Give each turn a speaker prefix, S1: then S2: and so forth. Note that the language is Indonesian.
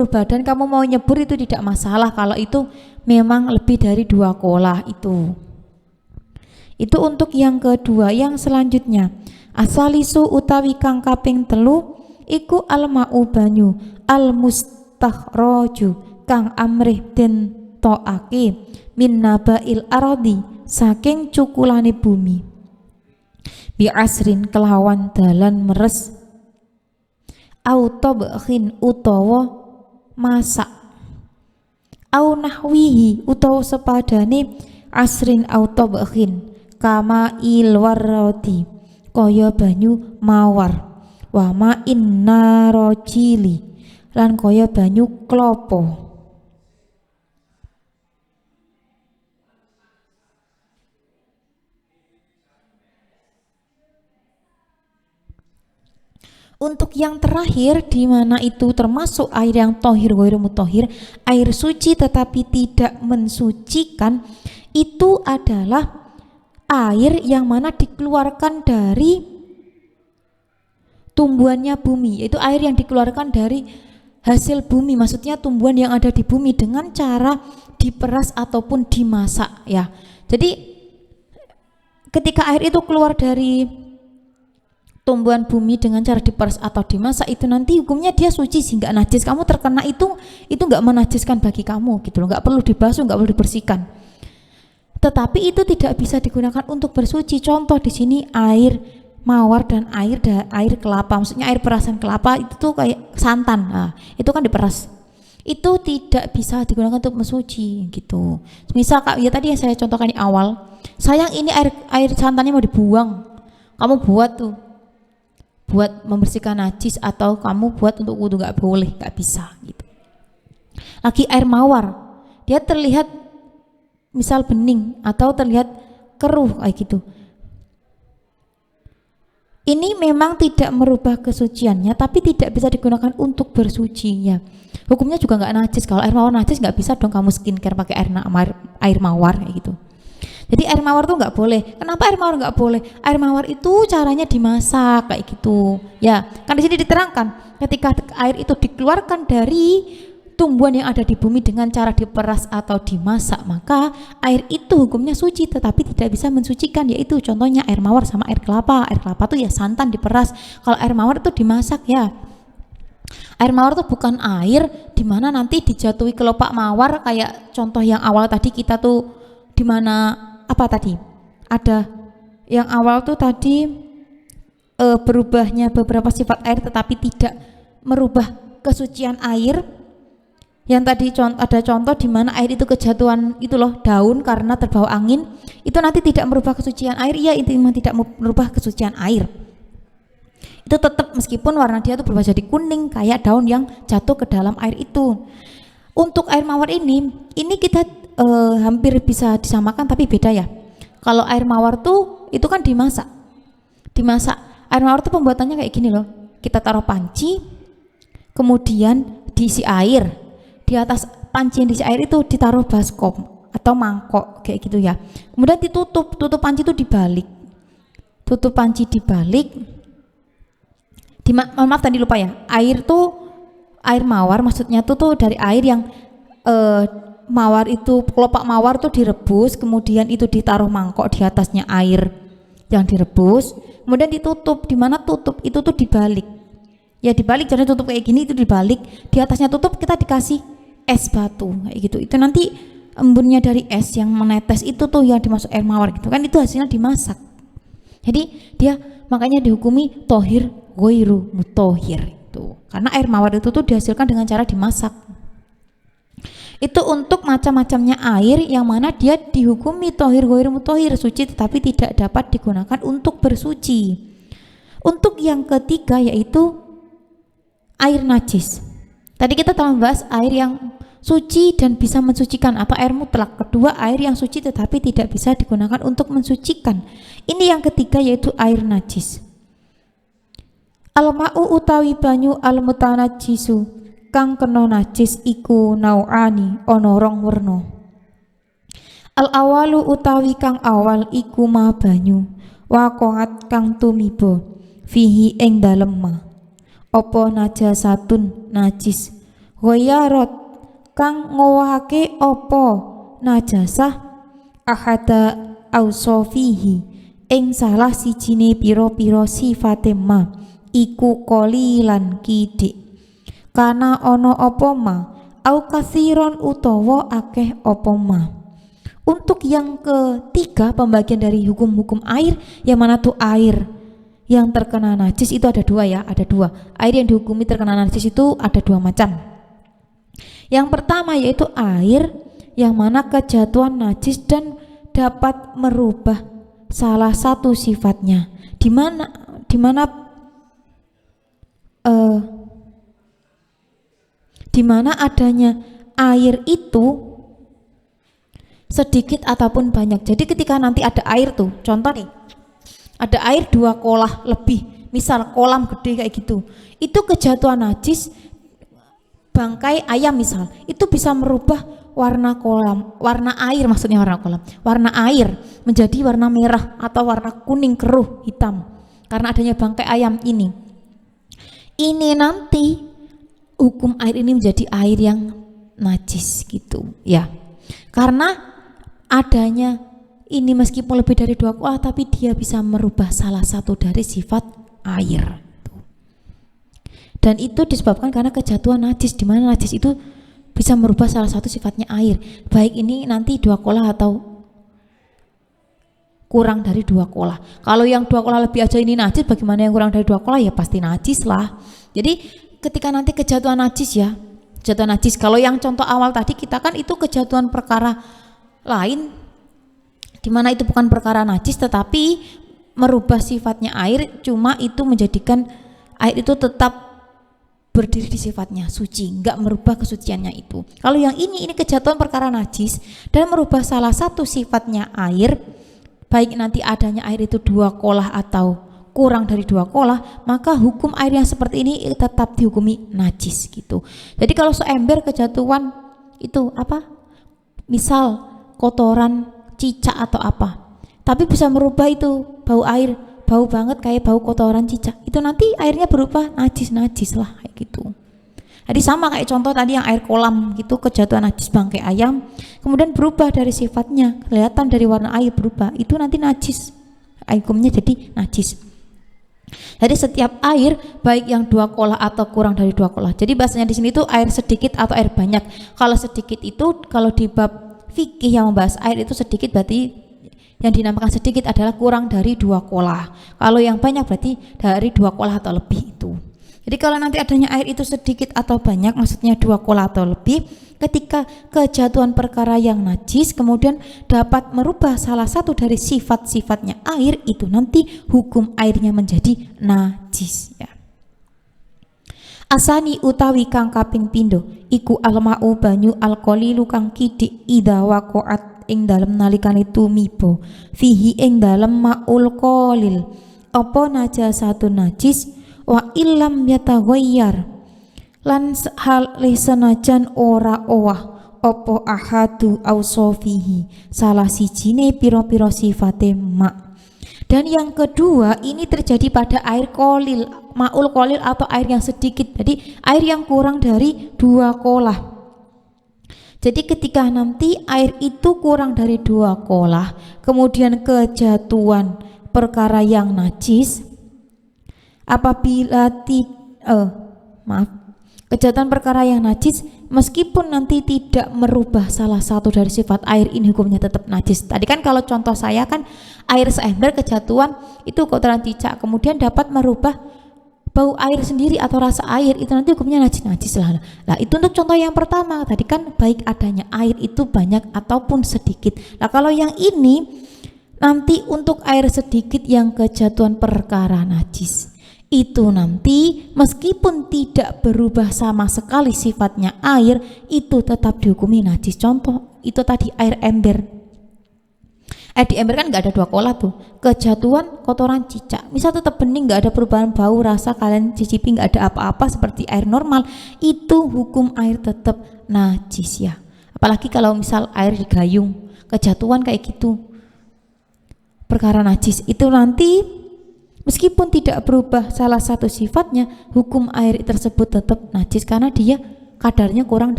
S1: badan kamu mau nyebur itu tidak masalah kalau itu memang lebih dari 2 kolah itu. Itu untuk yang kedua. Yang selanjutnya, asalisu utawi kang kaping telu iku alma'u banyu almustakhraju kang amrih den toake min nabail aradi saking cukulane bumi bi asrin kelawan dalan meres au tabkhin utawa masak au nahwihi utawa sepadane asrin au tabkhin kama ilwarrodi kaya banyu mawar wa ma inna rojili lan kaya banyu klopo. Untuk yang terakhir, di mana itu termasuk air yang tohir ghairu mutahhir, air suci tetapi tidak mensucikan, itu adalah air yang mana dikeluarkan dari tumbuhannya bumi, yaitu air yang dikeluarkan dari hasil bumi, maksudnya tumbuhan yang ada di bumi dengan cara diperas ataupun dimasak ya. Jadi ketika air itu keluar dari tumbuhan bumi dengan cara diperas atau dimasak, itu nanti hukumnya dia suci sih, nggak najis. Kamu terkena itu nggak menajiskan bagi kamu gitu loh, nggak perlu dibasuh, nggak perlu dibersihkan. Tetapi itu tidak bisa digunakan untuk bersuci. Contoh di sini air mawar dan air kelapa, maksudnya air perasan kelapa itu tuh kayak santan, nah, itu kan diperas. Itu tidak bisa digunakan untuk mensuci gitu. Misal ya tadi yang saya contohkan di awal, sayang ini air santannya mau dibuang, kamu buat tuh buat membersihkan najis atau kamu buat untuk wudu, nggak boleh, nggak bisa gitu. Lagi air mawar, dia terlihat misal bening atau terlihat keruh kayak gitu, ini memang tidak merubah kesuciannya tapi tidak bisa digunakan untuk bersuci ya. Hukumnya juga nggak najis. Kalau air mawar najis, nggak bisa dong kamu skincare pakai air mawar kayak gitu. Jadi air mawar tuh nggak boleh. Kenapa air mawar nggak boleh? Air mawar itu caranya dimasak kayak gitu. Ya, kan di sini diterangkan ketika air itu dikeluarkan dari tumbuhan yang ada di bumi dengan cara diperas atau dimasak, maka air itu hukumnya suci tetapi tidak bisa mensucikan, yaitu contohnya air mawar sama air kelapa. Air kelapa tuh ya santan diperas. Kalau air mawar itu dimasak ya. Air mawar tuh bukan air dimana nanti dijatuhi kelopak mawar kayak contoh yang awal tadi kita tuh dimana apa tadi ada yang awal tuh tadi berubahnya beberapa sifat air tetapi tidak merubah kesucian air. Yang tadi ada contoh di mana air itu kejatuhan itu loh daun karena terbawa angin, itu nanti tidak merubah kesucian air. Iya, itu memang tidak merubah kesucian air, itu tetap meskipun warna dia tuh berubah jadi kuning kayak daun yang jatuh ke dalam air itu. Untuk air mawar ini kita hampir bisa disamakan tapi beda ya. Kalau air mawar tuh itu kan dimasak. Air mawar tuh pembuatannya kayak gini loh. Kita taruh panci, kemudian diisi air. Di atas panci yang diisi air itu ditaruh baskom atau mangkok kayak gitu ya. Kemudian tutup panci itu dibalik. Tutup panci dibalik. Maaf tadi lupa ya. Air mawar maksudnya tuh dari air yang mawar itu, kelopak mawar tuh direbus, kemudian itu ditaruh mangkok di atasnya air yang direbus, kemudian ditutup. Di mana tutup itu tuh dibalik ya, dibalik, jadi tutup kayak gini itu dibalik, di atasnya tutup kita dikasih es batu kayak gitu. Itu nanti embunnya dari es yang menetes itu tuh yang dimasuk air mawar gitu kan, itu hasilnya dimasak. Jadi dia makanya dihukumi tohir ghairu mutahhir itu karena air mawar itu tuh dihasilkan dengan cara dimasak. Itu untuk macam-macamnya air yang mana dia dihukumi tohir ghairu mutahhir, suci tetapi tidak dapat digunakan untuk bersuci. Untuk yang ketiga yaitu air najis. Tadi kita telah membahas air yang suci dan bisa mensucikan atau air mutlak. Kedua, air yang suci tetapi tidak bisa digunakan untuk mensucikan. Ini yang ketiga yaitu air najis. Al-ma'u utawi banyu al-mutanajjisu kang kena najis iku nau'ani ana rong werna. Al-awalu utawi kang awal iku ma banyu waqa'at kang tumiba fihi ing dalem ma apa najasatun najis ghayarat kang ngowahake apa najasah ahada ausofihi ing salah sijine pira-pira sifate ma iku qalilan kidik kana ana apa ma au kasiron utawa akeh apa ma. Untuk yang ketiga pembagian dari hukum-hukum air, yang mana tuh air yang terkena najis itu ada dua ya, ada dua. Air yang dihukumi terkena najis itu ada dua macam. Yang pertama yaitu air yang mana kejatuhan najis dan dapat merubah salah satu sifatnya, di mana adanya air itu sedikit ataupun banyak. Jadi ketika nanti ada air tuh, contoh nih, ada air 2 kolah lebih, misal kolam gede kayak gitu, itu kejatuhan najis bangkai ayam misal, itu bisa merubah warna kolam, warna air maksudnya warna kolam, warna air menjadi warna merah atau warna kuning keruh hitam karena adanya bangkai ayam ini. Ini nanti hukum air ini menjadi air yang najis gitu ya, karena adanya ini meskipun lebih dari 2 kolah tapi dia bisa merubah salah satu dari sifat air. Dan itu disebabkan karena kejatuhan najis, di mana najis itu bisa merubah salah satu sifatnya air, baik ini nanti 2 kolah atau kurang dari 2 kolah. Kalau yang 2 kolah lebih aja ini najis, bagaimana yang kurang dari 2 kolah? Ya pasti najis lah. Jadi ketika nanti kejatuhan najis ya, kejatuhan najis, kalau yang contoh awal tadi kita kan itu kejatuhan perkara lain, dimana itu bukan perkara najis tetapi merubah sifatnya air, cuma itu menjadikan air itu tetap berdiri di sifatnya suci, enggak merubah kesuciannya itu. Kalau yang ini kejatuhan perkara najis dan merubah salah satu sifatnya air, baik nanti adanya air itu 2 kolah atau kurang dari 2 kolah, maka hukum air yang seperti ini tetap dihukumi najis gitu. Jadi kalau seember kejatuhan itu apa? Misal kotoran cicak atau apa, tapi bisa merubah itu bau air, bau banget kayak bau kotoran cicak, itu nanti airnya berubah najis lah kayak gitu. Jadi sama kayak contoh tadi yang air kolam gitu, kejatuhan najis bangkai ayam kemudian berubah dari sifatnya, kelihatan dari warna air berubah, itu nanti najis, hukumnya jadi najis. Jadi setiap air baik yang 2 kolah atau kurang dari 2 kolah, jadi bahasanya di sini tuh air sedikit atau air banyak. Kalau sedikit itu kalau di bab fikih yang membahas air itu sedikit berarti yang dinamakan sedikit adalah kurang dari 2 kolah. Kalau yang banyak berarti dari 2 kolah atau lebih itu. Jadi kalau nanti adanya air itu sedikit atau banyak, maksudnya 2 kolah atau lebih, ketika kejatuhan perkara yang najis kemudian dapat merubah salah satu dari sifat-sifatnya air, itu nanti hukum airnya menjadi najis ya. Asani utawi kang kaping pindho iku alma'u banyu alqalilu kang kidik idza waqa'at ing dalem nalikane tumiba fihi ing dalem ma'ul qalil apa najasatun najis wa illam yataghayyar lan hal senajan ora owah apa ahadu ausofihi salah sijine pira-pira sifate ma. Dan yang kedua ini terjadi pada air qalil, ma'ul qalil atau air yang sedikit, jadi air yang kurang dari 2 kolah. Jadi ketika nanti air itu kurang dari 2 kolah, kemudian kejatuhan perkara yang najis, apabila kejatuhan perkara yang najis meskipun nanti tidak merubah salah satu dari sifat air, ini hukumnya tetap najis. Tadi kan kalau contoh saya kan air seember kejatuhan itu kotoran cicak, kemudian dapat merubah bau air sendiri atau rasa air, itu nanti hukumnya najis lah. Nah itu untuk contoh yang pertama tadi kan baik adanya air itu banyak ataupun sedikit. Nah kalau yang ini nanti untuk air sedikit yang kejatuhan perkara najis, itu nanti meskipun tidak berubah sama sekali sifatnya air, itu tetap dihukumi najis. Contoh itu tadi air ember. Di ember kan nggak ada 2 kolah tuh, kejatuhan kotoran cicak, misal tetap bening, nggak ada perubahan bau rasa, kalian cicipi nggak ada apa-apa seperti air normal, itu hukum air tetap najis ya. Apalagi kalau misal air di gayung kejatuhan kayak gitu perkara najis, itu nanti meskipun tidak berubah salah satu sifatnya, hukum air tersebut tetap najis karena dia kadarnya kurang